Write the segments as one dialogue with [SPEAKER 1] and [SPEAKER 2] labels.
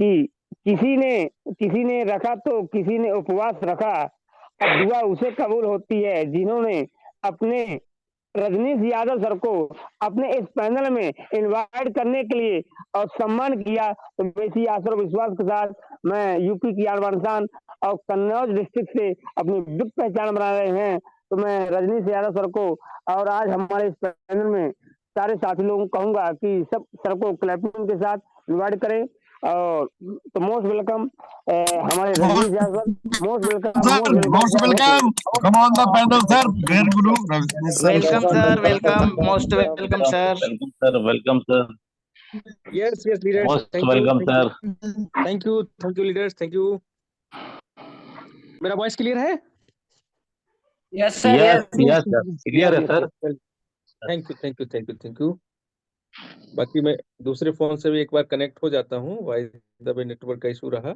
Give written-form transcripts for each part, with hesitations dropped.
[SPEAKER 1] कि किसी ने रखा तो किसी ने उपवास रखा। अब दुआ उसे कबूल होती है जिन्होंने अपने रजनीश यादव सर को अपने इस पैनल में इनवाइट करने के लिए और सम्मान किया। तो इसी आशा और विश्वास के साथ मैं यूपी की आन शान और कन्नौज डिस्ट्रिक्ट से अपनी वित्त पहचान बना रहे हैं। तो मैं रजनीश यादव सर को और आज हमारे इस पैनल में सारे साथी लोगों को कहूंगा कि सब सर को क्लैपिंग के साथ इन्वाइट करें। और तो मोस्ट वेलकम हमारे Rajnish Yadav sir, most welcome,
[SPEAKER 2] Sir,
[SPEAKER 1] most welcome,
[SPEAKER 2] most welcome. Come on the panel, sir. Dear Guru, Rajneesh sir.
[SPEAKER 3] Welcome, sir. Welcome. Most welcome, sir.
[SPEAKER 4] Welcome, sir. Welcome, sir.
[SPEAKER 5] Yes, leaders.
[SPEAKER 4] Most
[SPEAKER 5] Thank
[SPEAKER 4] welcome,
[SPEAKER 5] you.
[SPEAKER 4] sir.
[SPEAKER 5] Thank you, leaders. Thank you. मेरा voice clear है?
[SPEAKER 3] Yes, sir.
[SPEAKER 4] Yes, yes, sir. Clear है, sir.
[SPEAKER 5] Thank you. बाकी मैं दूसरे phone से भी एक बार connect हो जाता हूँ, वाइस दबे नेटवर्क का इशू रहा।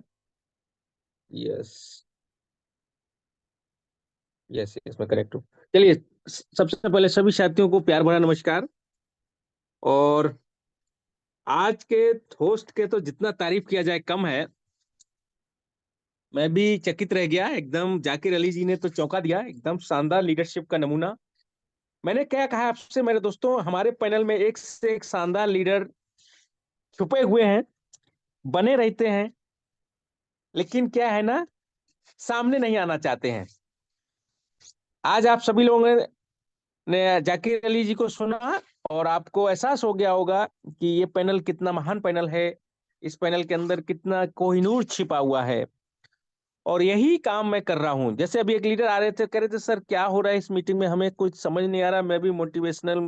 [SPEAKER 5] यस यस यस, मैं कनेक्ट हूँ। चलिए, सबसे पहले सभी साथियों को प्यार भरा नमस्कार। और आज के होस्ट के तो जितना तारीफ किया जाए कम है। मैं भी चकित रह गया एकदम। जाकिर अली जी ने तो चौंका दिया, एकदम शानदार लीडरशिप का नमूना। मैंने क्या कहा आपसे मेरे दोस्तों, हमारे पैनल में एक से एक शानदार लीडर छुपे हुए हैं, बने रहते हैं, लेकिन क्या है ना, सामने नहीं आना चाहते हैं। आज आप सभी लोगों ने जाकिर अली जी को सुना और आपको एहसास हो गया होगा कि ये पैनल कितना महान पैनल है, इस पैनल के अंदर कितना कोहिनूर छिपा हुआ है। और यही काम मैं कर रहा हूं। जैसे अभी एक लीडर आ रहे थे, कह रहे थे सर क्या हो रहा है इस मीटिंग में, हमें कुछ समझ नहीं आ रहा, मैं भी मोटिवेशनल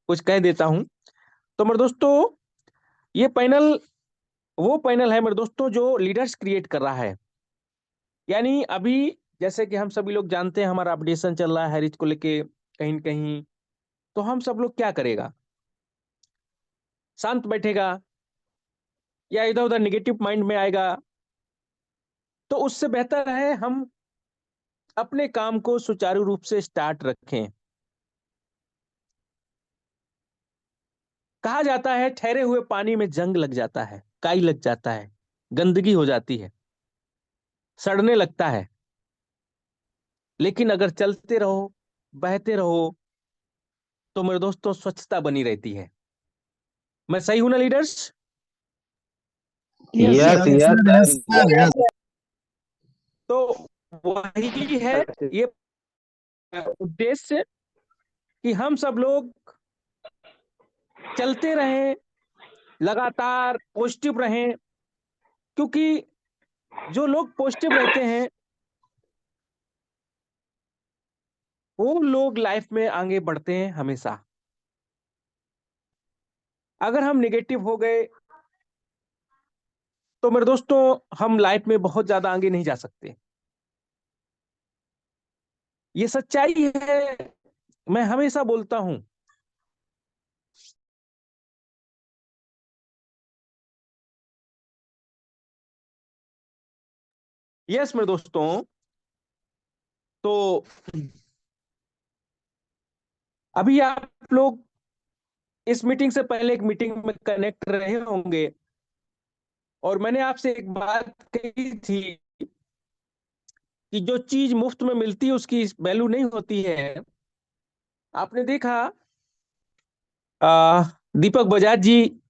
[SPEAKER 5] कुछ कह देता हूं। तो मेरे दोस्तों, ये पैनल वो पैनल है मेरे दोस्तों जो लीडर्स क्रिएट कर रहा है। यानी अभी जैसे कि हम सभी लोग जानते हैं, हमारा अपडेशन चल रहा है हैरिज को लेके कहीं न कहीं। तो हम सब लोग क्या करेगा, शांत बैठेगा या इधर उधर निगेटिव माइंड में आएगा? तो उससे बेहतर है हम अपने काम को सुचारू रूप से स्टार्ट रखें। कहा जाता है ठहरे हुए पानी में जंग लग जाता है, काई लग जाता है, गंदगी हो जाती है, सड़ने लगता है। लेकिन अगर चलते रहो, बहते रहो, तो मेरे दोस्तों स्वच्छता बनी रहती है। मैं सही हूं ना leaders?
[SPEAKER 4] Yes, yes,
[SPEAKER 2] Yes,
[SPEAKER 4] sir.
[SPEAKER 2] sir. Yes.
[SPEAKER 5] तो वही है ये उद्देश्य कि हम सब लोग चलते रहें, लगातार पॉजिटिव रहें। क्योंकि जो लोग पॉजिटिव रहते हैं वो लोग लाइफ में आगे बढ़ते हैं हमेशा। अगर हम नेगेटिव हो गए तो मेरे दोस्तों हम लाइफ में बहुत ज्यादा आगे नहीं जा सकते। ये सच्चाई है, मैं हमेशा बोलता हूं। यस मेरे दोस्तों, तो अभी आप लोग इस मीटिंग से पहले एक मीटिंग में कनेक्ट रहे होंगे और मैंने आपसे एक बात कही थी कि जो चीज मुफ्त में मिलती है उसकी वैल्यू नहीं होती है। आपने देखा दीपक बजाज जी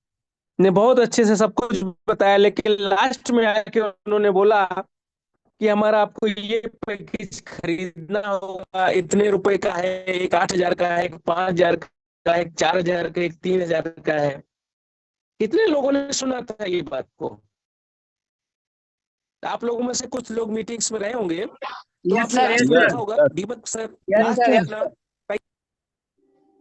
[SPEAKER 5] ने बहुत अच्छे से सब कुछ बताया, लेकिन लास्ट में आके उन्होंने बोला कि हमारा आपको ये पैकेज खरीदना होगा, इतने रुपए का है, एक 8,000 का है, एक 5,000 का है, एक 4,000 का, एक 3,000 का है। कितने लोगों ने सुना था ये बात को? आप लोगों में से कुछ लोग मीटिंग्स में रहे होंगे, तो
[SPEAKER 3] Yes,
[SPEAKER 5] आपने
[SPEAKER 3] sir.
[SPEAKER 5] लास्ट
[SPEAKER 3] Yes,
[SPEAKER 5] में
[SPEAKER 3] sir.
[SPEAKER 5] देखा होगा दीपक सर
[SPEAKER 3] Yes, sir. Yes,
[SPEAKER 5] अपना।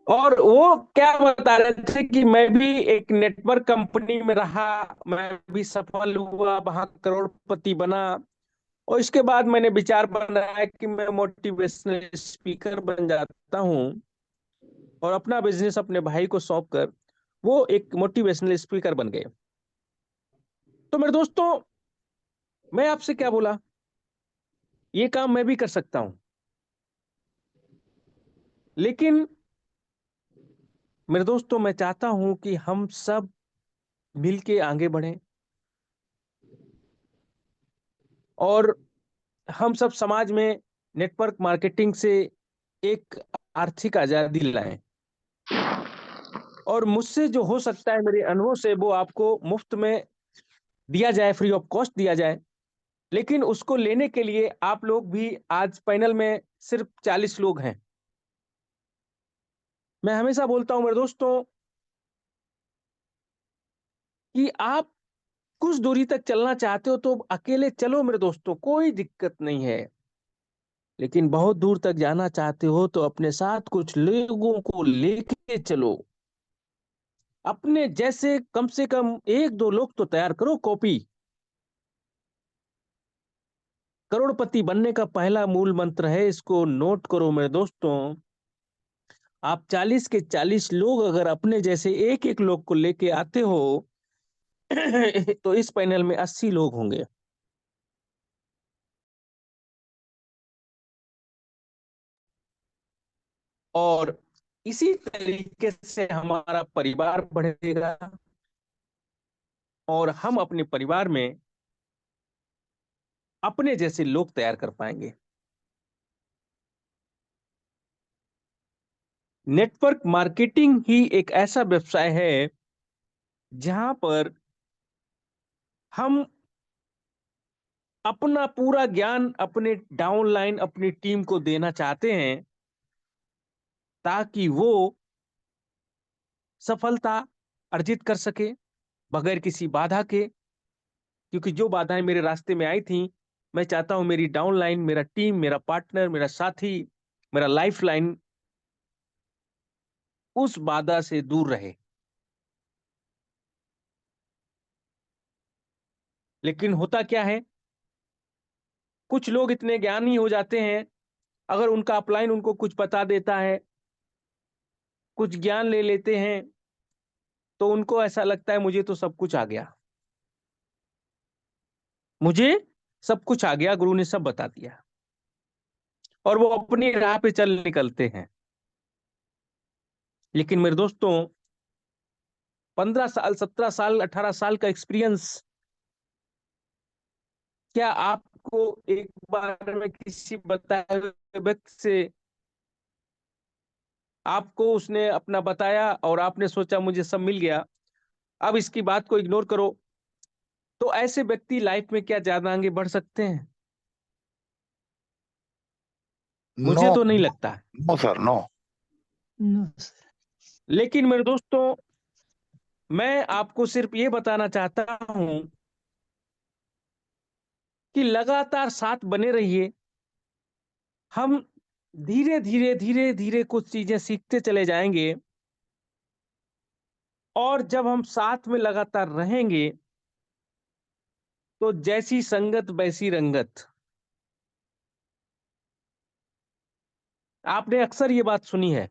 [SPEAKER 5] और वो क्या बता रहे थे कि मैं भी एक नेटवर्क कंपनी में रहा, मैं भी सफल हुआ, वहां करोड़पति बना, और इसके बाद मैंने विचार बनाया कि मैं मोटिवेशनल स्पीकर बन जाता हूं और अपना बिजनेस अपने भाई को सौंप कर वो एक मोटिवेशनल स्पीकर बन गए। तो मेरे दोस्तों, मैं आपसे क्या बोला, ये काम मैं भी कर सकता हूं, लेकिन मेरे दोस्तों मैं चाहता हूं कि हम सब मिलके आगे बढ़ें, और हम सब समाज में नेटवर्क मार्केटिंग से एक आर्थिक आजादी लाएं, और मुझसे जो हो सकता है मेरे अनुभव से वो आपको मुफ्त में दिया जाए, फ्री ऑफ कॉस्ट दिया जाए। लेकिन उसको लेने के लिए आप लोग भी, आज पैनल में सिर्फ 40 लोग हैं। मैं हमेशा बोलता हूं मेरे दोस्तों कि आप कुछ दूरी तक चलना चाहते हो तो अकेले चलो मेरे दोस्तों, कोई दिक्कत नहीं है। लेकिन बहुत दूर तक जाना चाहते हो तो अपने साथ कुछ लोगों को लेके चलो। अपने जैसे कम से कम 1-2 लोग तो तैयार करो, कॉपी। करोड़पति बनने का पहला मूल मंत्र है, इसको नोट करो मेरे दोस्तों। आप 40 के 40 लोग अगर अपने जैसे एक एक लोग को लेके आते हो तो इस पैनल में 80 लोग होंगे। और इसी तरीके से हमारा परिवार बढ़ेगा और हम अपने परिवार में अपने जैसे लोग तैयार कर पाएंगे। नेटवर्क मार्केटिंग ही एक ऐसा व्यवसाय है जहां पर हम अपना पूरा ज्ञान अपने डाउनलाइन अपनी टीम को देना चाहते हैं, ताकि वो सफलता अर्जित कर सके बगैर किसी बाधा के। क्योंकि जो बाधाएं मेरे रास्ते में आई थी, मैं चाहता हूं मेरी डाउनलाइन, मेरा टीम, मेरा पार्टनर, मेरा साथी, मेरा लाइफलाइन उस बाधा से दूर रहे। लेकिन होता क्या है, कुछ लोग इतने ज्ञानी हो जाते हैं, अगर उनका अपलाइन उनको कुछ बता देता है, कुछ ज्ञान ले लेते हैं, तो उनको ऐसा लगता है मुझे तो सब कुछ आ गया, मुझे सब कुछ आ गया, गुरु ने सब बता दिया, और वो अपनी राह पे चल निकलते हैं। लेकिन मेरे दोस्तों, 15 साल, 17 साल, 18 साल का एक्सपीरियंस, क्या आपको एक बार में किसी बताए हुए व्यक्ति से आपको उसने अपना बताया और आपने सोचा मुझे सब मिल गया, अब इसकी बात को इग्नोर करो, तो ऐसे व्यक्ति लाइफ में क्या ज्यादा आगे बढ़ सकते हैं? मुझे
[SPEAKER 2] No,
[SPEAKER 5] तो नहीं लगता।
[SPEAKER 2] no, sir, no.
[SPEAKER 5] लेकिन मेरे दोस्तों, मैं आपको सिर्फ ये बताना चाहता हूं कि लगातार साथ बने रहिए। हम धीरे धीरे धीरे धीरे कुछ चीजें सीखते चले जाएंगे, और जब हम साथ में लगातार रहेंगे तो जैसी संगत वैसी रंगत। आपने अक्सर ये बात सुनी है,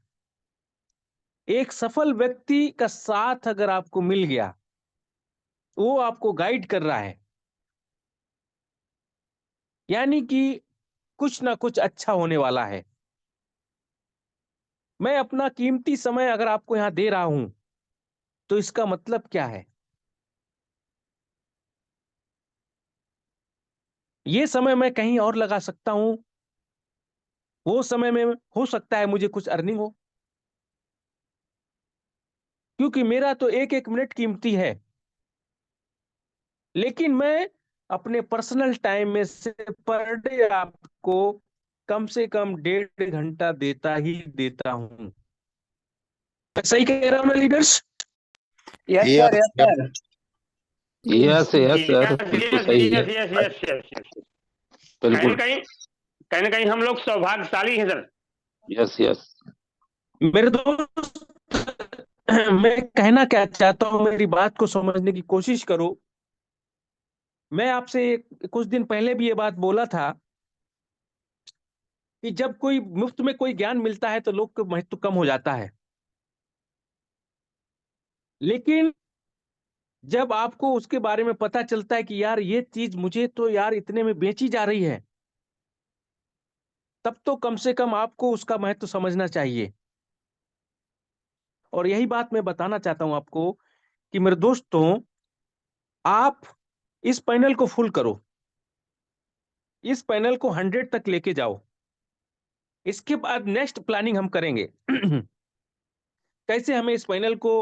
[SPEAKER 5] एक सफल व्यक्ति का साथ अगर आपको मिल गया, वो आपको गाइड कर रहा है, यानी कि कुछ ना कुछ अच्छा होने वाला है। मैं अपना कीमती समय अगर आपको यहां दे रहा हूं, तो इसका मतलब क्या है? ये समय मैं कहीं और लगा सकता हूं, वो समय में हो सकता है मुझे कुछ अर्निंग हो, क्योंकि मेरा तो एक एक मिनट कीमती है। लेकिन मैं अपने पर्सनल टाइम में से पर डे आपको कम से कम 1.5 घंटा देता ही देता हूं। मैं सही कह रहा हूं ना leaders?
[SPEAKER 3] Yes
[SPEAKER 2] Yes,
[SPEAKER 3] sir, yes
[SPEAKER 2] yep.
[SPEAKER 3] Sir.
[SPEAKER 4] Yes yes sir,
[SPEAKER 1] yes
[SPEAKER 4] बिल्कुल
[SPEAKER 1] यस
[SPEAKER 4] सही है।
[SPEAKER 1] Yes yes yes yes yes.
[SPEAKER 4] बिल्कुल।
[SPEAKER 1] कहीं ना कहीं हम लोग सौभाग्यशाली हैं सर।
[SPEAKER 4] Yes yes.
[SPEAKER 5] मेरे दोस्त, मैं कहना क्या चाहता हूं, मेरी बात को समझने की कोशिश करो। मैं आपसे कुछ दिन पहले भी ये बात बोला था कि जब कोई मुफ्त में कोई ज्ञान मिलता है तो लोग का महत्व कम हो जाता है। लेकिन जब आपको उसके बारे में पता चलता है कि यार ये चीज मुझे तो यार इतने में बेची जा रही है, तब तो कम से कम आपको उसका महत्व समझना चाहिए। और यही बात मैं बताना चाहता हूं आपको कि मेरे दोस्तों, आप इस पैनल को फुल करो। इस पैनल को 100 तक लेके जाओ। इसके बाद नेक्स्ट प्लानिंग हम करेंगे कैसे हमें इस पैनल को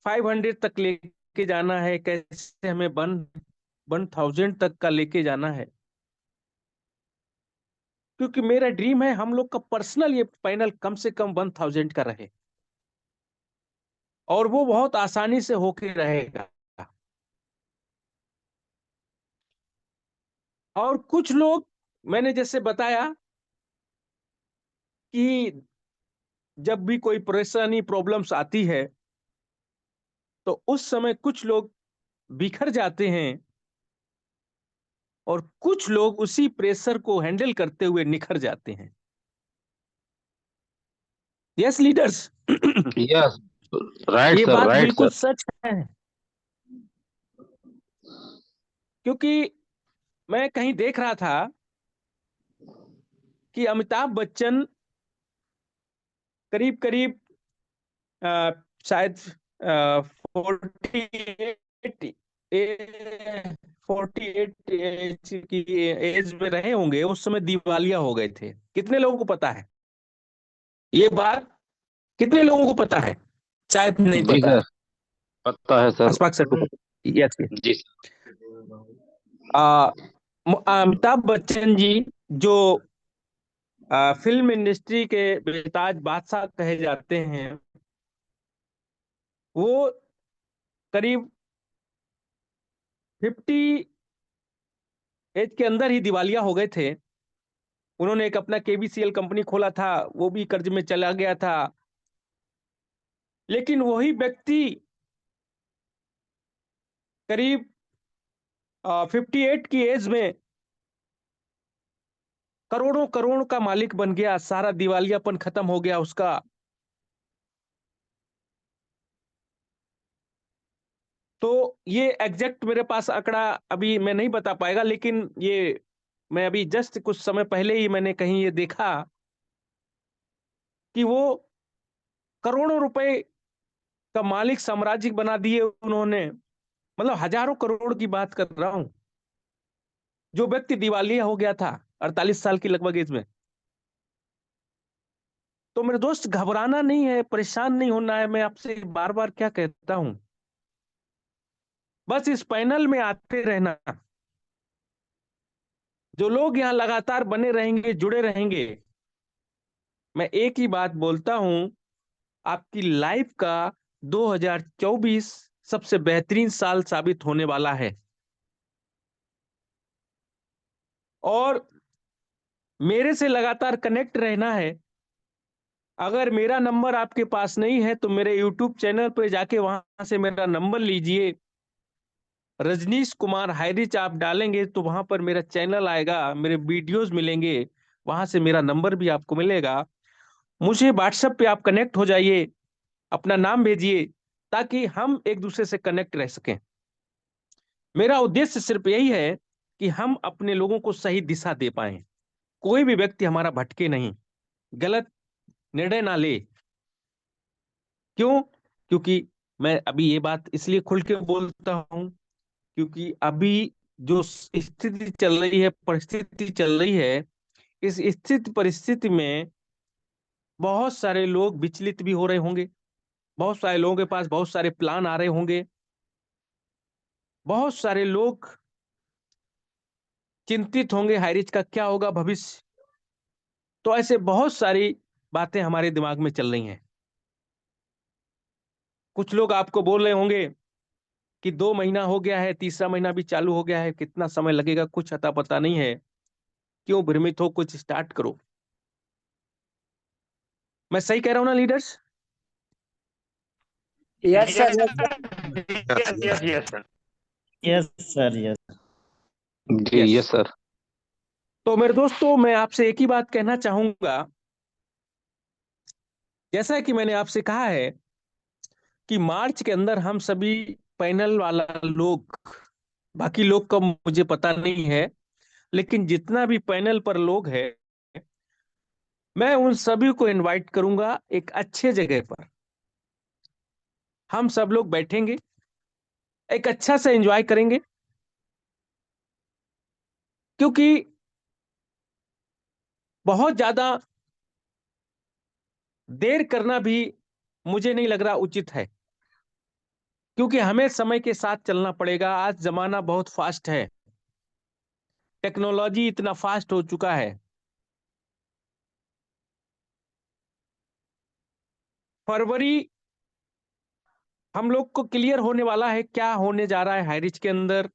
[SPEAKER 5] 500 तक लेके जाना है, कैसे हमें 1000 तक का लेके जाना है। क्योंकि मेरा ड्रीम है हम लोग का पर्सनल ये पैनल कम से कम 1000 का रहे, और वो बहुत आसानी से होके रहेगा। और कुछ लोग, मैंने जैसे बताया कि जब भी कोई परेशानी प्रॉब्लम्स आती है तो उस समय कुछ लोग बिखर जाते हैं, और कुछ लोग उसी प्रेशर को हैंडल करते हुए निखर जाते हैं। Yes leaders,
[SPEAKER 4] Yes. Right,
[SPEAKER 5] ये
[SPEAKER 4] sir.
[SPEAKER 5] बात
[SPEAKER 4] Right,
[SPEAKER 5] बिल्कुल
[SPEAKER 4] sir.
[SPEAKER 5] सच है। क्योंकि मैं कहीं देख रहा था कि अमिताभ बच्चन करीब करीब शायद 48 एज की एज में रहे होंगे, उस समय दिवालिया हो गए थे। कितने लोगों को पता है ये बात? कितने लोगों को पता है? शायद नहीं
[SPEAKER 4] जी
[SPEAKER 5] पता
[SPEAKER 4] सर,
[SPEAKER 5] है।
[SPEAKER 4] पता है सर।
[SPEAKER 5] अशफाक सर को पता। यस।
[SPEAKER 4] जी
[SPEAKER 5] अमिताभ बच्चन जी, जो फिल्म इंडस्ट्री के बेताज बादशाह कहे जाते हैं, वो करीब 50 एज के अंदर ही दिवालिया हो गए थे। उन्होंने एक अपना केबीसीएल कंपनी खोला था, वो भी कर्ज में चला गया था। लेकिन वही व्यक्ति करीब 58 की एज में करोड़ों करोड़ का मालिक बन गया, सारा दिवालियापन खत्म हो गया उसका। तो ये एग्जैक्ट मेरे पास आंकड़ा अभी मैं नहीं बता पाएगा, लेकिन ये मैं अभी जस्ट कुछ समय पहले ही मैंने कहीं ये देखा कि वो करोड़ों रुपए का मालिक साम्राज्य बना दिए उन्होंने। मतलब हजारों करोड़ की बात कर रहा हूं। जो व्यक्ति दिवालिया हो गया था 48 साल की लगभग एज में। तो मेरे दोस्त, घबराना नहीं है, परेशान नहीं होना है। मैं आपसे बार बार क्या कहता हूं, बस इस पैनल में आते रहना। जो लोग यहाँ लगातार बने रहेंगे, जुड़े रहेंगे, मैं एक ही बात बोलता हूं, आपकी लाइफ का 2024 सबसे बेहतरीन साल साबित होने वाला है। और मेरे से लगातार कनेक्ट रहना है। अगर मेरा नंबर आपके पास नहीं है तो मेरे यूट्यूब चैनल पर जाके वहां से मेरा नंबर लीजिए। रजनीश कुमार हाईरिच आप डालेंगे तो वहां पर मेरा चैनल आएगा, मेरे वीडियोस मिलेंगे, वहां से मेरा नंबर भी आपको मिलेगा। मुझे व्हाट्सएप पे आप कनेक्ट हो जाइए, अपना नाम भेजिए, ताकि हम एक दूसरे से कनेक्ट रह सकें। मेरा उद्देश्य सिर्फ यही है कि हम अपने लोगों को सही दिशा दे पाए, कोई भी व्यक्ति हमारा भटके नहीं, गलत निर्णय ना ले। क्यों? क्योंकि मैं अभी ये बात इसलिए खुल के बोलता हूं क्योंकि अभी जो स्थिति चल रही है, परिस्थिति चल रही है, इस स्थिति परिस्थिति में बहुत सारे लोग विचलित भी हो रहे होंगे। बहुत सारे लोगों के पास बहुत सारे प्लान आ रहे होंगे। बहुत सारे लोग चिंतित होंगे, हाईरिच का क्या होगा भविष्य। तो ऐसे बहुत सारी बातें हमारे दिमाग में चल रही हैं। कुछ लोग आपको बोल रहे होंगे कि 2 महीना हो गया है, तीसरा महीना भी चालू हो गया है, कितना समय लगेगा कुछ अता पता नहीं है। क्यों भ्रमित हो, कुछ स्टार्ट करो। मैं सही कह रहा हूं ना leaders?
[SPEAKER 3] Yes sir, yes
[SPEAKER 2] yes,
[SPEAKER 1] yes sir.
[SPEAKER 3] Yes sir, yes.
[SPEAKER 4] जी
[SPEAKER 5] यस।
[SPEAKER 4] Yes sir.
[SPEAKER 5] तो मेरे दोस्तों, मैं आपसे एक ही बात कहना चाहूंगा। जैसा कि मैंने आपसे कहा है कि मार्च के अंदर हम सभी पैनल वाला लोग, बाकी लोग का मुझे पता नहीं है, लेकिन जितना भी पैनल पर लोग हैं, मैं उन सभी को इनवाइट करूंगा एक अच्छे जगह पर। हम सब लोग बैठेंगे, एक अच्छा से एंजॉय करेंगे। क्योंकि बहुत ज्यादा देर करना भी मुझे नहीं लग रहा उचित है, क्योंकि हमें समय के साथ चलना पड़ेगा। आज जमाना बहुत फास्ट है, टेक्नोलॉजी इतना फास्ट हो चुका है। फरवरी हम लोग को क्लियर होने वाला है क्या होने जा रहा है हाईरिच के अंदर,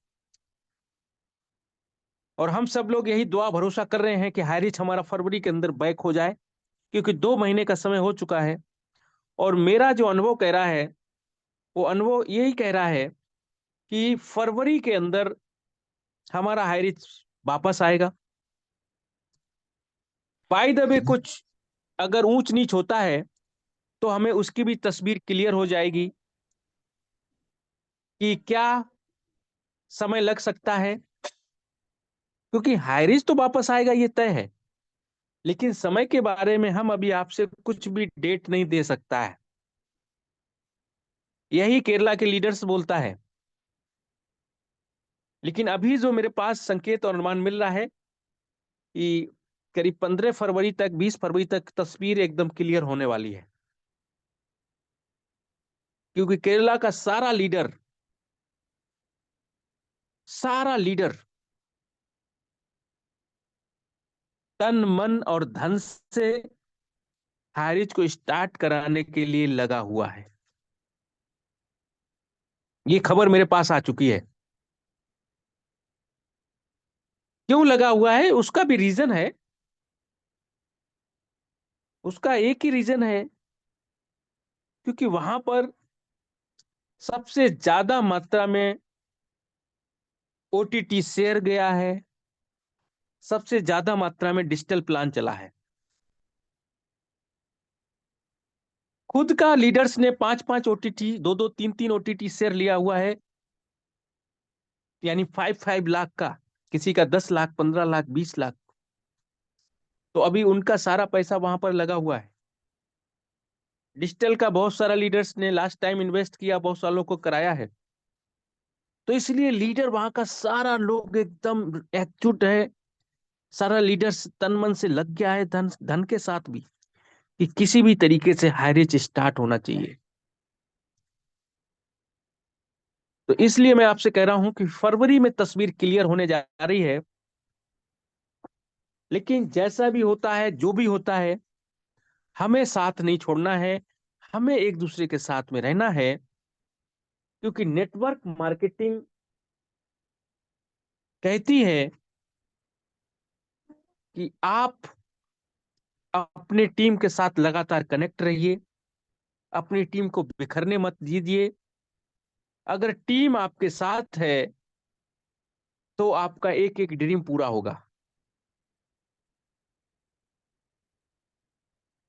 [SPEAKER 5] और हम सब लोग यही दुआ भरोसा कर रहे हैं कि हाईरिच हमारा फरवरी के अंदर बैक हो जाए, क्योंकि 2 महीने का समय हो चुका है। और मेरा जो अनुभव कह रहा है, वो अनुभव यही कह रहा है कि फरवरी के अंदर हमारा हाईरिच वापस आएगा। बाय द वे कुछ अगर ऊंच नीच होता है तो हमें उसकी भी तस्वीर क्लियर हो जाएगी कि क्या समय लग सकता है, क्योंकि हाईरिच तो वापस आएगा ये तय है, लेकिन समय के बारे में हम अभी आपसे कुछ भी डेट नहीं दे सकता है। यही केरला के लीडर्स बोलता है। लेकिन अभी जो मेरे पास संकेत और अनुमान मिल रहा है कि करीब 15 फरवरी तक 20 फरवरी तक तस्वीर एकदम क्लियर होने वाली है, क्योंकि केरला का सारा लीडर तन मन और धन से हारिज को स्टार्ट कराने के लिए लगा हुआ है। ये खबर मेरे पास आ चुकी है। क्यों लगा हुआ है उसका भी रीजन है, उसका एक ही रीजन है, क्योंकि वहां पर सबसे ज्यादा मात्रा में ओटीटी शेयर गया है, सबसे ज्यादा मात्रा में डिजिटल प्लान चला है। खुद का लीडर्स ने 5-5 ओटीटी 2-2 3-3 ओटीटी शेयर लिया हुआ है, यानी 5-5 लाख का, किसी का 10 लाख 15 लाख 20 लाख। तो अभी उनका सारा पैसा वहां पर लगा हुआ है। डिजिटल का बहुत सारा लीडर्स ने लास्ट टाइम इन्वेस्ट किया, बहुत सालों को कराया है। तो इसलिए लीडर वहां का सारा लोग एकदम एकजुट है, सारा लीडर्स तन मन से लग गया है, धन धन के साथ भी, कि किसी भी तरीके से हाईरिच स्टार्ट होना चाहिए। तो इसलिए मैं आपसे कह रहा हूं कि फरवरी में तस्वीर क्लियर होने जा रही है। लेकिन जैसा भी होता है, जो भी होता है, हमें साथ नहीं छोड़ना है, हमें एक दूसरे के साथ में रहना है, क्योंकि नेटवर्क मार्केटिंग कहती है कि आप अपने टीम के साथ लगातार कनेक्ट रहिए, अपनी टीम को बिखरने मत दीजिए। अगर टीम आपके साथ है तो आपका एक एक ड्रीम पूरा होगा।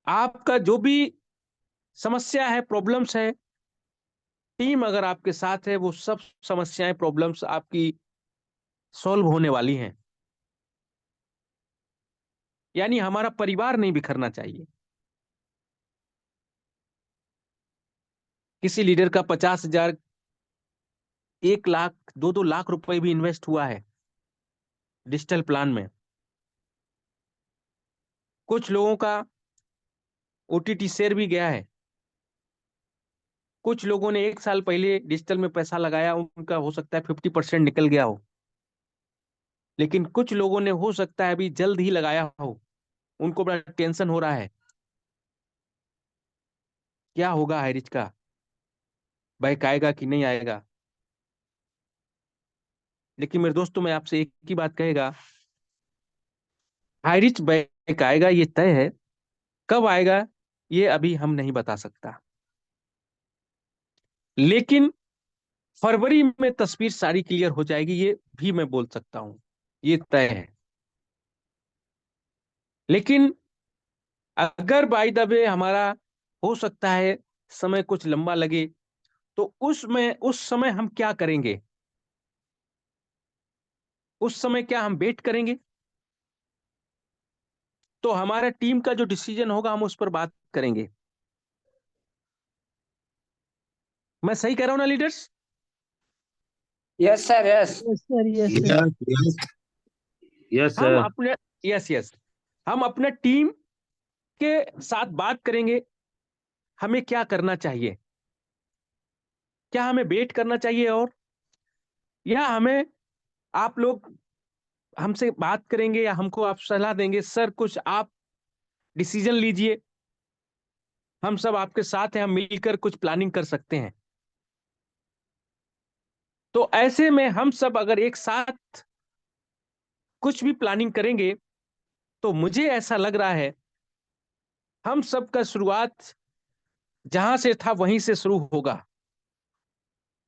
[SPEAKER 5] आपका जो भी समस्या है, प्रॉब्लम्स है, टीम अगर आपके साथ है, वो सब समस्याएं प्रॉब्लम्स आपकी सॉल्व होने वाली हैं। यानी हमारा परिवार नहीं बिखरना चाहिए। किसी लीडर का 50,000 1 लाख 2-2 लाख रुपए भी इन्वेस्ट हुआ है डिजिटल प्लान में। कुछ लोगों का ओटीटी शेयर भी गया है। कुछ लोगों ने 1 साल पहले डिजिटल में पैसा लगाया, उनका हो सकता है 50% निकल गया हो। लेकिन कुछ लोगों ने हो सकता है अभी जल्द ही लगाया हो, उनको बड़ा टेंशन हो रहा है क्या होगा हाइरिच का, बैक आएगा कि नहीं आएगा। लेकिन मेरे दोस्तों, मैं आपसे एक ही बात कहेगा, हाइरिच बैक आएगा ये तय है। कब आएगा ये अभी हम नहीं बता सकता, लेकिन फरवरी में तस्वीर सारी क्लियर हो जाएगी, ये भी मैं बोल सकता हूं, ये तय है। लेकिन अगर बाय द वे हमारा हो सकता है समय कुछ लंबा लगे, तो उस समय हम क्या करेंगे? उस समय क्या हम वेट करेंगे? तो हमारा टीम का जो डिसीजन होगा हम उस पर बात करेंगे। मैं सही कह रहा हूं ना leaders?
[SPEAKER 1] Yes sir, yes.
[SPEAKER 3] Yes sir, yes sir.
[SPEAKER 2] Yes, yes, yes,
[SPEAKER 5] हम
[SPEAKER 2] sir.
[SPEAKER 5] अपने, यस यस, हम अपना टीम के साथ बात करेंगे, हमें क्या करना चाहिए, क्या हमें वेट करना चाहिए और या हमें आप लोग हमसे बात करेंगे या हमको आप सलाह देंगे, सर कुछ आप डिसीजन लीजिए, हम सब आपके साथ हैं, हम मिलकर कुछ प्लानिंग कर सकते हैं। तो ऐसे में हम सब अगर एक साथ कुछ भी प्लानिंग करेंगे तो मुझे ऐसा लग रहा है हम सब का शुरुआत जहां से था वहीं से शुरू होगा,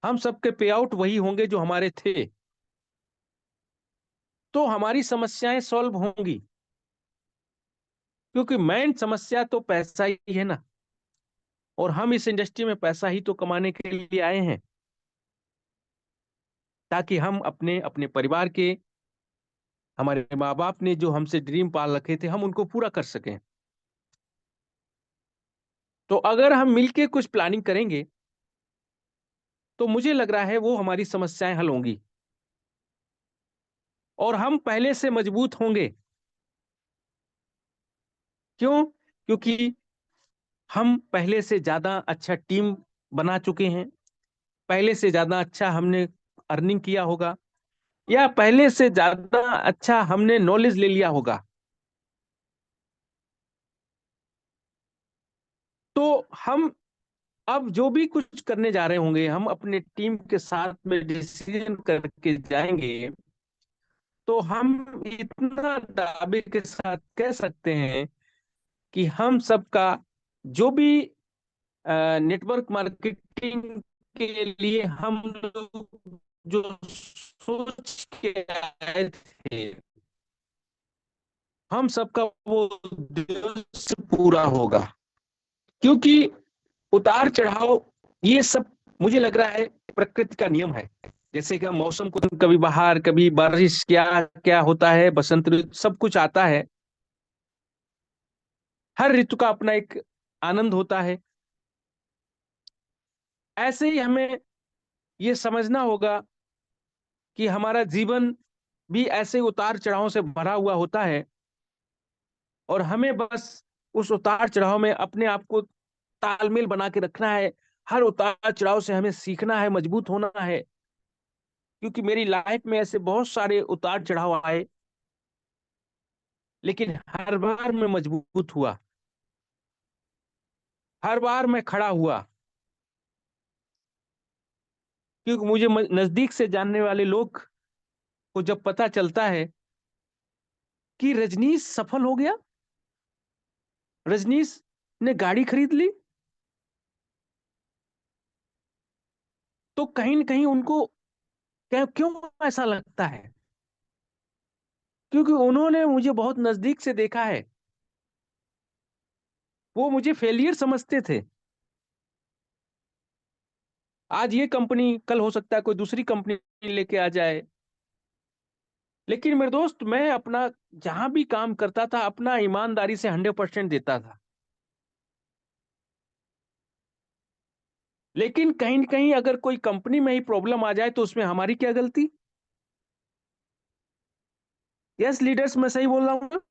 [SPEAKER 5] हम सबके पे आउट वही होंगे जो हमारे थे, तो हमारी समस्याएं सॉल्व होंगी, क्योंकि मेन समस्या तो पैसा ही है ना, और हम इस इंडस्ट्री में पैसा ही तो कमाने के लिए आए हैं, ताकि हम अपने अपने परिवार के, हमारे माँ बाप ने जो हमसे ड्रीम पाल रखे थे हम उनको पूरा कर सकें। तो अगर हम मिलके कुछ प्लानिंग करेंगे तो मुझे लग रहा है वो हमारी समस्याएं हल होंगी और हम पहले से मजबूत होंगे। क्यों? क्योंकि हम पहले से ज्यादा अच्छा टीम बना चुके हैं, पहले से ज्यादा अच्छा हमने अर्निंग किया होगा, या पहले से ज्यादा अच्छा हमने नॉलेज ले लिया होगा। तो हम अब जो भी कुछ करने जा रहे होंगे हम अपने टीम के साथ में डिसीजन करके जाएंगे, तो हम इतना दावे के साथ कह सकते हैं कि हम सबका जो भी नेटवर्क मार्केटिंग के लिए हम लोग जो सोच के आए थे, हम सबका वो दिल से पूरा होगा। क्योंकि उतार चढ़ाव ये सब मुझे लग रहा है प्रकृति का नियम है। जैसे कि मौसम को कभी बाहर कभी बारिश, क्या क्या होता है, बसंत ऋतु, सब कुछ आता है, हर ऋतु का अपना एक आनंद होता है। ऐसे ही हमें ये समझना होगा कि हमारा जीवन भी ऐसे उतार चढ़ाव से भरा हुआ होता है, और हमें बस उस उतार चढ़ाव में अपने आप को तालमेल बना के रखना है। हर उतार चढ़ाव से हमें सीखना है, मजबूत होना है। क्योंकि मेरी लाइफ में ऐसे बहुत सारे उतार चढ़ाव आए, लेकिन हर बार मैं मजबूत हुआ, हर बार मैं खड़ा हुआ। क्योंकि मुझे नजदीक से जानने वाले लोग को जब पता चलता है कि रजनीश सफल हो गया, रजनीश ने गाड़ी खरीद ली, तो कहीं न कहीं उनको क्यों ऐसा लगता है? क्योंकि उन्होंने मुझे बहुत नजदीक से देखा है। वो मुझे फेलियर समझते थे। आज ये कंपनी, कल हो सकता है कोई दूसरी कंपनी लेके आ जाए। लेकिन मेरे दोस्त, मैं अपना जहां भी काम करता था अपना ईमानदारी से 100% देता था। लेकिन कहीं न कहीं अगर कोई कंपनी में ही प्रॉब्लम आ जाए तो उसमें हमारी क्या गलती? यस लीडर्स, मैं सही बोल रहा हूँ?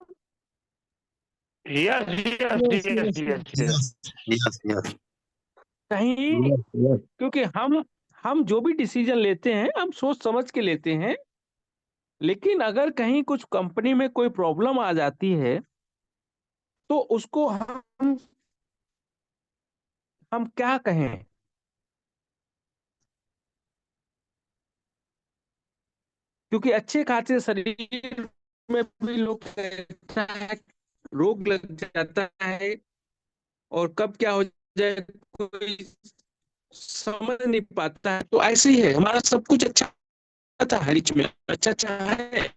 [SPEAKER 1] Yes yes yes yes yes.
[SPEAKER 2] Yes, yes.
[SPEAKER 5] कहीं,
[SPEAKER 2] Yes, yes.
[SPEAKER 5] क्योंकि हम जो भी डिसीजन लेते हैं हम सोच समझ के लेते हैं। लेकिन अगर कहीं कुछ कंपनी में कोई प्रॉब्लम आ जाती है तो उसको हम क्या कहें? क्योंकि अच्छे खासे शरीर में भी लोग कहता है, रोग लग जाता है, और कब क्या हो जाए कोई समझ नहीं पाता है। तो ऐसे ही है, हमारा सब कुछ अच्छा था, हरीच में अच्छा अच्छा है,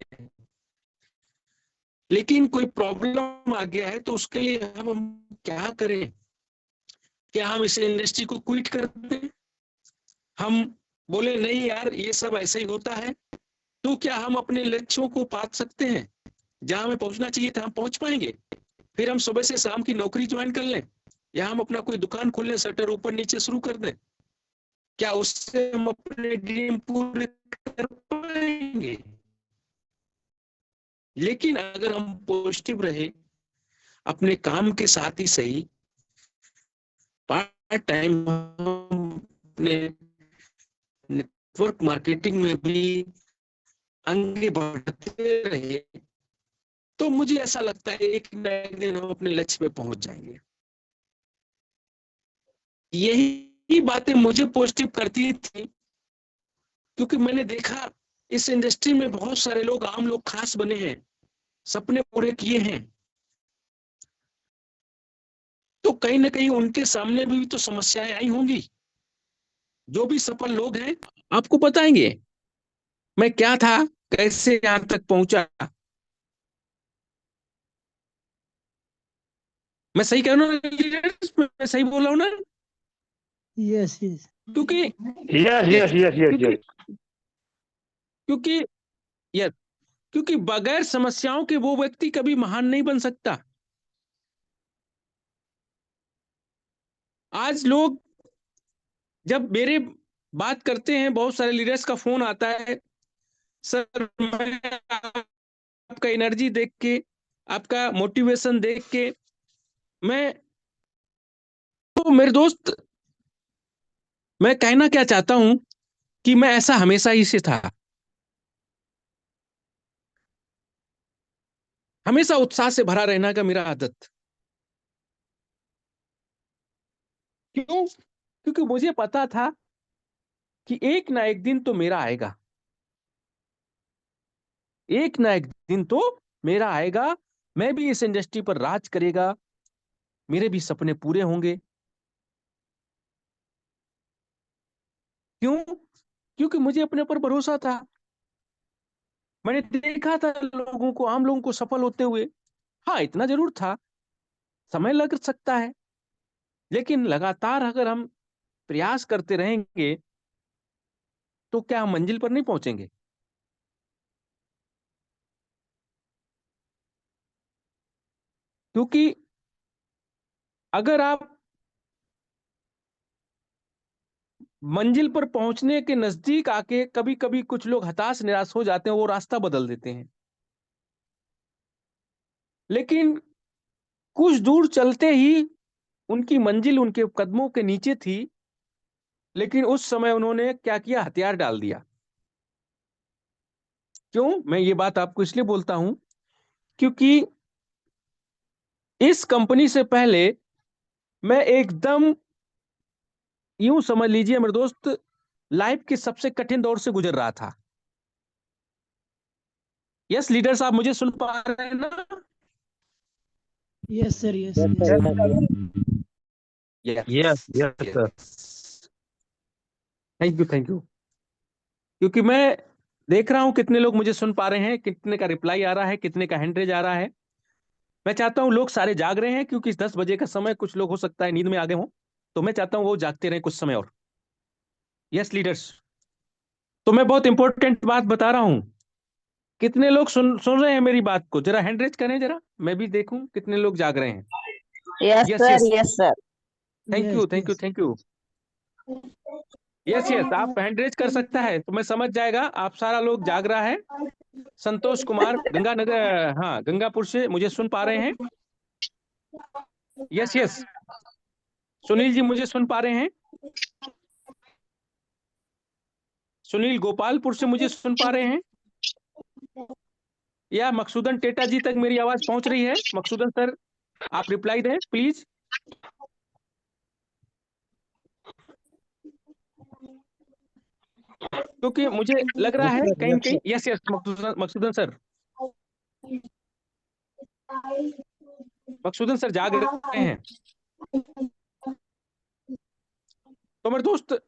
[SPEAKER 5] लेकिन कोई प्रॉब्लम आ गया है तो उसके लिए हम क्या करें? क्या हम इस इंडस्ट्री को क्विट कर दें? हम बोले नहीं यार ये सब ऐसे ही होता है, तो क्या हम अपने लक्ष्यों को पा सकते हैं? जहां हमें पहुंचना चाहिए था हम पहुंच पाएंगे? फिर हम सुबह से शाम की नौकरी ज्वाइन कर लें, या हम अपना कोई दुकान खोल लें, शटर ऊपर नीचे शुरू कर दें? क्या उससे हम अपने ड्रीम पूरे कर पाएंगे? लेकिन अगर हम पॉजिटिव रहे, अपने काम के साथ ही सही, पार्ट टाइम अपने नेटवर्क मार्केटिंग में भी आगे बढ़ते रहे, तो मुझे ऐसा लगता है एक न एक दिन हम अपने लक्ष्य पे पहुंच जाएंगे। यही बातें मुझे पॉजिटिव करती थी, क्योंकि मैंने देखा इस इंडस्ट्री में बहुत सारे लोग, आम लोग खास बने हैं, सपने पूरे किए हैं, तो कहीं ना कहीं उनके सामने भी तो समस्याएं आई होंगी। जो भी सफल लोग हैं आपको बताएंगे मैं क्या था, कैसे यहां तक पहुंचा। मैं सही कह रहा हूँ ना leaders? मैं सही बोल रहा हूँ ना?
[SPEAKER 3] Yes, yes.
[SPEAKER 5] क्योंकि
[SPEAKER 1] यस यस यस यस
[SPEAKER 5] क्योंकि
[SPEAKER 1] यस
[SPEAKER 5] क्योंकि यस क्योंकि बगैर समस्याओं के वो व्यक्ति कभी महान नहीं बन सकता। आज लोग जब मेरे बात करते हैं, बहुत सारे लीडर्स का फोन आता है, सर मैं आपका एनर्जी देख के, आपका मोटिवेशन देख के, मैं तो मेरे दोस्त, मैं कहना क्या चाहता हूं कि मैं ऐसा हमेशा ही से था, हमेशा उत्साह से भरा रहना का मेरा आदत। क्यों? क्योंकि मुझे पता था कि एक ना एक दिन तो मेरा आएगा, एक ना एक दिन तो मेरा आएगा, मैं भी इस इंडस्ट्री पर राज करेगा, मेरे भी सपने पूरे होंगे। क्यों? क्योंकि मुझे अपने पर भरोसा था। मैंने देखा था लोगों को, आम लोगों को सफल होते हुए। हाँ, इतना जरूर था, समय लग सकता है, लेकिन लगातार अगर हम प्रयास करते रहेंगे तो क्या हम मंजिल पर नहीं पहुंचेंगे? क्योंकि अगर आप मंजिल पर पहुंचने के नजदीक आके कभी कभी कुछ लोग हताश निराश हो जाते हैं, वो रास्ता बदल देते हैं, लेकिन कुछ दूर चलते ही उनकी मंजिल उनके कदमों के नीचे थी, लेकिन उस समय उन्होंने क्या किया? हथियार डाल दिया। क्यों मैं ये बात आपको इसलिए बोलता हूं? क्योंकि इस कंपनी से पहले मैं एकदम, यूं समझ लीजिए मेरे दोस्त, लाइफ के सबसे कठिन दौर से गुजर रहा था। यस लीडर्स, आप मुझे सुन पा रहे हैं ना?
[SPEAKER 3] Yes, sir. Yes,
[SPEAKER 1] yes
[SPEAKER 3] yes.
[SPEAKER 4] Yes yes sir.
[SPEAKER 5] Yes, thank you thank you. क्योंकि मैं देख रहा हूं कितने लोग मुझे सुन पा रहे हैं, कितने का रिप्लाई आ रहा है, कितने का हैंड रेज आ रहा है। मैं चाहता हूं लोग सारे जाग रहे हैं, क्योंकि 10 बजे का समय, कुछ लोग हो सकता है नींद में आ गए हों, तो मैं चाहता हूं वो जागते रहें कुछ समय और। यस लीडर्स, तो मैं बहुत इंपॉर्टेंट बात बता रहा हूं। कितने लोग सुन सुन रहे हैं मेरी बात को? जरा हैंड रेज करें, जरा मैं भी देखूं कितने लोग जाग रहे हैं।
[SPEAKER 6] Yes,
[SPEAKER 5] yes
[SPEAKER 6] sir.
[SPEAKER 5] Yes,
[SPEAKER 6] Yes, sir.
[SPEAKER 5] Thank
[SPEAKER 3] Yes,
[SPEAKER 5] you thank you
[SPEAKER 3] yes.
[SPEAKER 5] Thank you. Yes yes, आप हैंड रेज कर सकता है तो मैं समझ जाएगा आप सारा लोग जाग रहा है। संतोष कुमार गंगानगर, हाँ गंगापुर से मुझे सुन पा रहे हैं। यस यस, सुनील जी मुझे सुन पा रहे हैं। सुनील गोपालपुर से मुझे सुन पा रहे हैं। या मकसूदन टेटा जी तक मेरी आवाज पहुंच रही है? मकसूदन सर, आप रिप्लाई दें प्लीज। क्योंकि मुझे लग रहा है कहीं न कहीं, yes yes Maksudan sir, Maksudan sir जाग रहे हैं। तो मेरे दोस्त,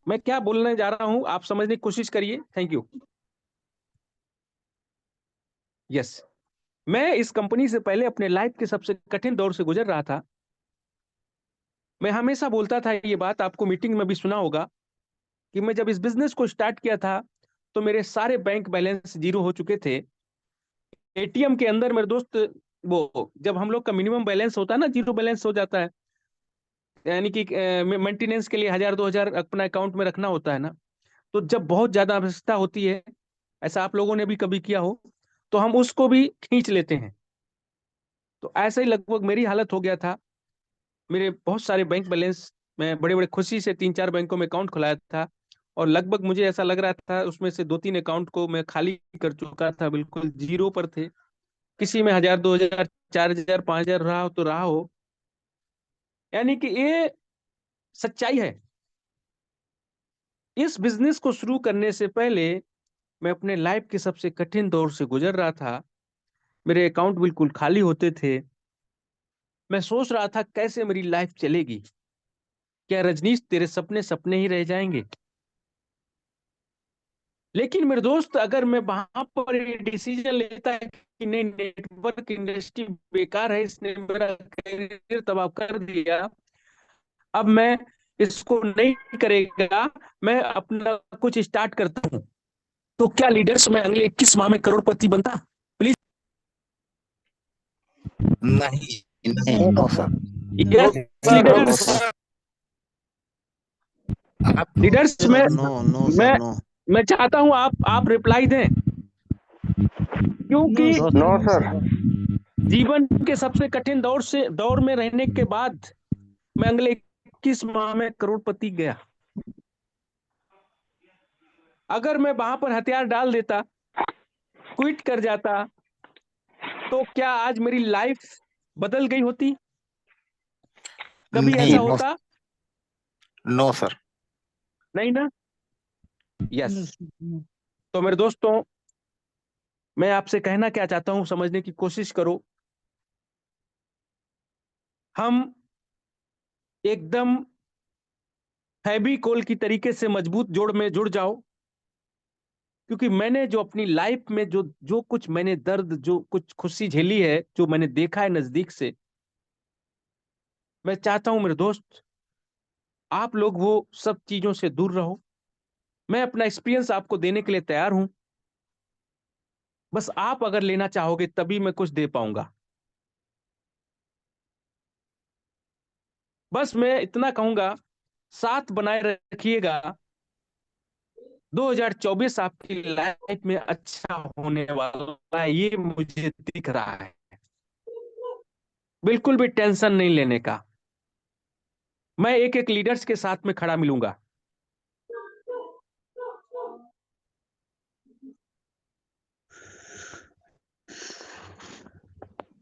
[SPEAKER 5] मैं क्या बोलने जा रहा हूं आप समझने की कोशिश करिए। Thank you. यस, मैं इस कंपनी से पहले अपने लाइफ के सबसे कठिन दौर से गुजर रहा था। मैं हमेशा बोलता था, ये बात आपको मीटिंग में भी सुना होगा, कि मैं जब इस बिजनेस को स्टार्ट किया था तो मेरे सारे बैंक बैलेंस जीरो हो चुके थे। एटीएम के अंदर मेरे दोस्त, वो जब हम लोग का मिनिमम बैलेंस होता है ना, जीरो बैलेंस हो जाता है, यानी कि मेंटेनेंस के लिए 1000-2000 अपना अकाउंट में रखना होता है ना, तो जब बहुत ज्यादा आवश्यकता होती है, ऐसा आप लोगों ने भी कभी किया हो, तो हम उसको भी खींच लेते हैं। तो ऐसे ही लगभग मेरी हालत हो गया था। मेरे बहुत सारे बैंक बैलेंस, मैं बड़े बड़े खुशी से 3-4 बैंकों में अकाउंट खुलाया था, और लगभग मुझे ऐसा लग रहा था उसमें से 2-3 अकाउंट को मैं खाली कर चुका था, बिल्कुल जीरो पर थे। किसी में 1000, 2000, 4000, 5000 रहा हो तो रहा हो। यानी कि ये सच्चाई है। इस बिजनेस को शुरू करने से पहले मैं अपने लाइफ के सबसे कठिन दौर से गुजर रहा था। मेरे अकाउंट बिल्कुल खाली होते थे। मैं सोच रहा था कैसे मेरी लाइफ चलेगी। क्या रजनीश तेरे सपने सपने ही रह जाएंगे? लेकिन मेरे दोस्त, अगर मैं वहां पर ये डिसीजन लेता है कि नहीं, नेटवर्क इंडस्ट्री बेकार है, इसने मेरा करियर तबाह कर दिया, अब मैं इसको नहीं करेगा, मैं अपना कुछ स्टार्ट करता हूं, तो क्या लीडर्स मैं अगले 21 माह में करोड़पति बनता? प्लीज।
[SPEAKER 2] नहीं, no sir.
[SPEAKER 5] Yes leaders. Leaders, मैं मैं चाहता हूं आप रिप्लाई दें, क्योंकि
[SPEAKER 1] नो सर।
[SPEAKER 5] जीवन के सबसे कठिन दौर में रहने के बाद मैं अगले 21 माह में करोड़पति गया। अगर मैं वहां पर हथियार डाल देता, क्विट कर जाता, तो क्या आज मेरी लाइफ बदल गई होती? कभी ऐसा होता?
[SPEAKER 2] No sir.
[SPEAKER 5] नहीं ना? यस।
[SPEAKER 3] No, sir, no.
[SPEAKER 5] तो मेरे दोस्तों, मैं आपसे कहना क्या चाहता हूं, समझने की कोशिश करो। हम एकदम फेविकोल की तरीके से मजबूत जोड़ में जुड़ जाओ, क्योंकि मैंने जो अपनी लाइफ में जो जो कुछ मैंने दर्द, जो कुछ खुशी झेली है, जो मैंने देखा है नजदीक से, मैं चाहता हूं मेरे दोस्त, आप लोग वो सब चीजों से दूर रहो। मैं अपना एक्सपीरियंस आपको देने के लिए तैयार हूं। बस आप अगर लेना चाहोगे तभी मैं कुछ दे पाऊंगा। बस मैं इतना कहूंगा, साथ बनाए रखिएगा। 2024 आपकी लाइफ में अच्छा होने वाला है, ये मुझे दिख रहा है। बिल्कुल भी टेंशन नहीं लेने का। मैं एक एक लीडर्स के साथ में खड़ा मिलूंगा।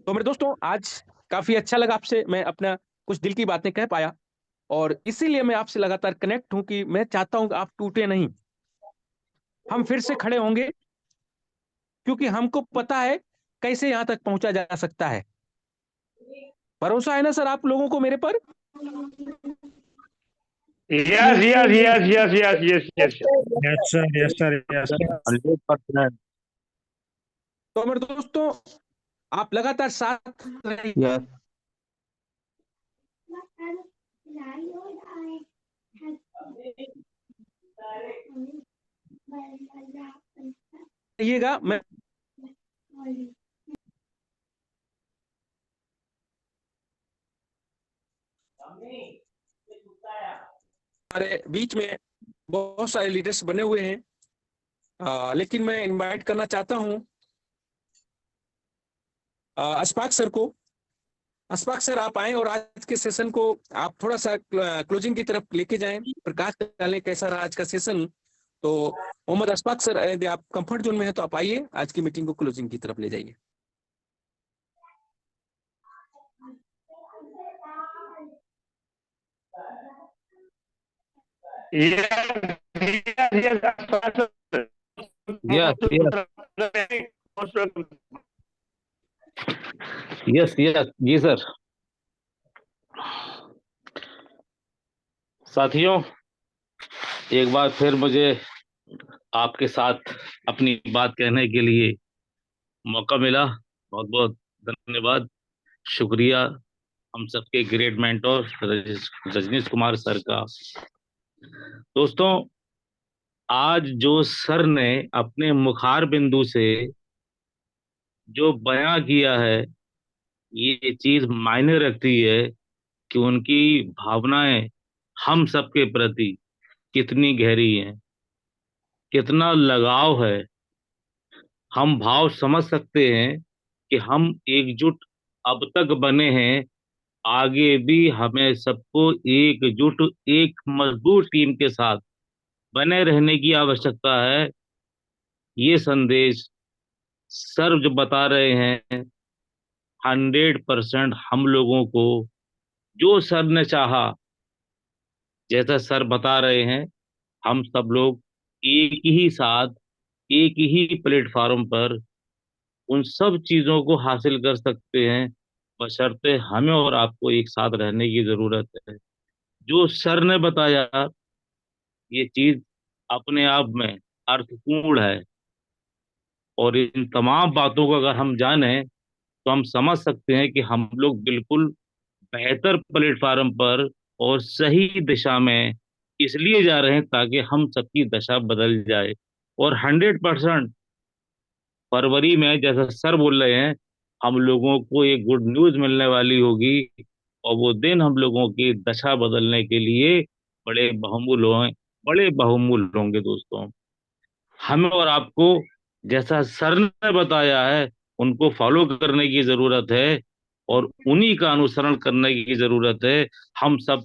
[SPEAKER 5] तो मेरे दोस्तों, आज काफी अच्छा लगा आपसे मैं अपना कुछ दिल की बातें कह पाया, और इसीलिए मैं आपसे लगातार कनेक्ट हूं कि मैं चाहता हूं कि आप टूटे नहीं। हम फिर से खड़े होंगे, क्योंकि हमको पता है कैसे यहां तक पहुंचा जा सकता है। भरोसा है ना सर आप लोगों को मेरे पर?
[SPEAKER 1] Yes yes yes yes yes yes yes.
[SPEAKER 2] Yes sir, yes sir, yes sir.
[SPEAKER 4] 100%।
[SPEAKER 5] तो मेरे दोस्तों, आप लगातार साथ रहिए।
[SPEAKER 4] यस।
[SPEAKER 5] रहिएगा। मैं हमारे बीच में बहुत सारे लीडर्स बने हुए हैं, लेकिन मैं इनवाइट करना चाहता हूं अशफाक सर को। अशफाक सर, आप आए और आज के सेशन को आप थोड़ा सा क्लोजिंग की तरफ लेके जाएं, प्रकाश डालें कैसा रहा आज का सेशन। तो मोहम्मद अशफाक सर, यदि आप कंफर्ट जोन में हैं तो आप आइए, आज की मीटिंग को क्लोजिंग की तरफ ले जाइए।
[SPEAKER 4] यस यस यस यस जी सर। साथियों, एक बार फिर मुझे आपके साथ अपनी बात कहने के लिए मौका मिला। बहुत बहुत धन्यवाद, शुक्रिया हम सबके great mentor Rajnish Kumar sir का। दोस्तों, आज जो सर ने अपने मुखार बिंदु से जो बयां किया है, ये चीज मायने रखती है कि उनकी भावनाएं हम सबके प्रति कितनी गहरी हैं, कितना लगाव है। हम भाव समझ सकते हैं कि हम एकजुट अब तक बने हैं, आगे भी हमें सबको एकजुट एक मजबूत टीम के साथ बने रहने की आवश्यकता है। ये संदेश सर जो बता रहे हैं, 100% हम लोगों को, जो सर ने चाहा, जैसा सर बता रहे हैं, हम सब लोग एक ही साथ, एक ही प्लेटफॉर्म पर उन सब चीजों को हासिल कर सकते हैं, बशर्ते हमें और आपको एक साथ रहने की जरूरत है। जो सर ने बताया, ये चीज अपने आप में अर्थपूर्ण है, और इन तमाम बातों को अगर हम जाने तो हम समझ सकते हैं कि हम लोग बिल्कुल बेहतर प्लेटफार्म पर और सही दिशा में इसलिए जा रहे हैं ताकि हम सबकी दशा बदल जाए। और 100% फरवरी में, जैसा सर बोल रहे हैं, हम लोगों को एक गुड न्यूज मिलने वाली होगी, और वो दिन हम लोगों की दशा बदलने के लिए बड़े बहुमूल्य हों, बड़े बहुमूल्य होंगे दोस्तों। हमें और आपको, जैसा सर ने बताया है, उनको फॉलो करने की जरूरत है और उन्हीं का अनुसरण करने की जरूरत है। हम सब